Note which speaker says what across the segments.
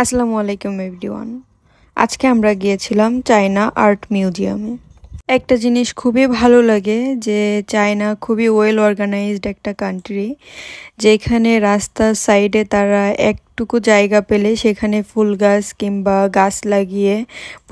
Speaker 1: আসসালামু আলাইকুম এভরিওয়ান। আজকে আমরা গিয়েছিলাম চায়না আর্ট মিউজিয়ামে। একটা জিনিস খুবই ভালো লাগে যে চায়না খুবই ওয়েল অর্গানাইজড একটা কান্ট্রি, যেখানে রাস্তার সাইডে তারা একটুকু জায়গা পেলে সেখানে ফুল গাছ কিংবা গাছ লাগিয়ে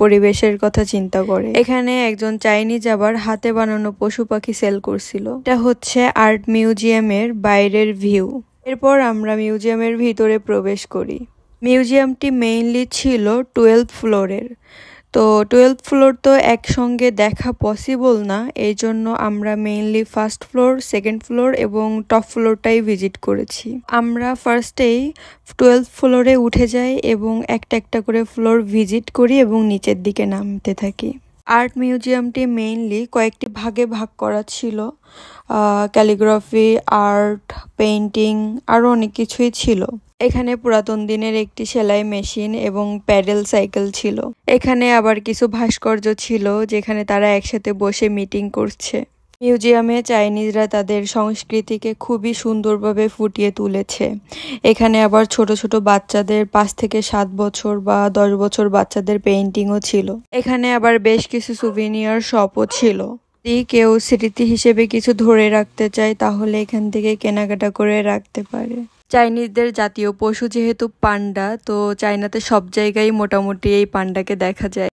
Speaker 1: পরিবেশের কথা চিন্তা করে। এখানে একজন চাইনিজ আবার হাতে বানানো পশু পাখি সেল করছিল। এটা হচ্ছে আর্ট মিউজিয়ামের বাইরের ভিউ। এরপর আমরা মিউজিয়ামের ভিতরে প্রবেশ করি। মিউজিয়ামটি মেইনলি ছিল 12 ফ্লোরের। তো 12 ফ্লোর তো একসঙ্গে দেখা পসিবল না, এই জন্য আমরা mainly first floor, second floor এবং টপ ফ্লোরটাই ভিজিট করেছি। আমরা ফার্স্টেই 12 ফ্লোরে উঠে যাই এবং একটা একটা করে ফ্লোর ভিজিট করি এবং নিচের দিকে নামতে থাকি। আর্ট মিউজিয়ামটি মেইনলি কয়েকটি ভাগে ভাগ করা ছিল। ক্যালিগ্রাফি, আর্ট, পেইন্টিং আরও অনেক কিছুই ছিল। এখানে পুরাতন দিনের একটি সেলাই মেশিন এবং প্যাডেল সাইকেল ছিল। এখানে আবার কিছু ভাস্কর্য ছিল যেখানে তারা একসাথে বসে মিটিং করছে। মিউজিয়ামে চাইনিজরা তাদের সংস্কৃতিকে খুবই সুন্দরভাবে ফুটিয়ে তুলেছে। এখানে আবার ছোট ছোট বাচ্চাদের 5 থেকে 7 বছর বা 10 বছর বাচ্চাদের পেইন্টিংও ছিল। এখানে আবার বেশ কিছু সুভিনিয়ার শপও ছিল। যদি কেউ স্মৃতি হিসেবে কিছু ধরে রাখতে চায় তাহলে এখান থেকে কেনাকাটা করে রাখতে পারে। চাইনিজদের জাতীয় পশু যেহেতু পান্ডা, তো চায়নাতে সব জায়গায় মোটামুটি এই পান্ডাকে দেখা যায়।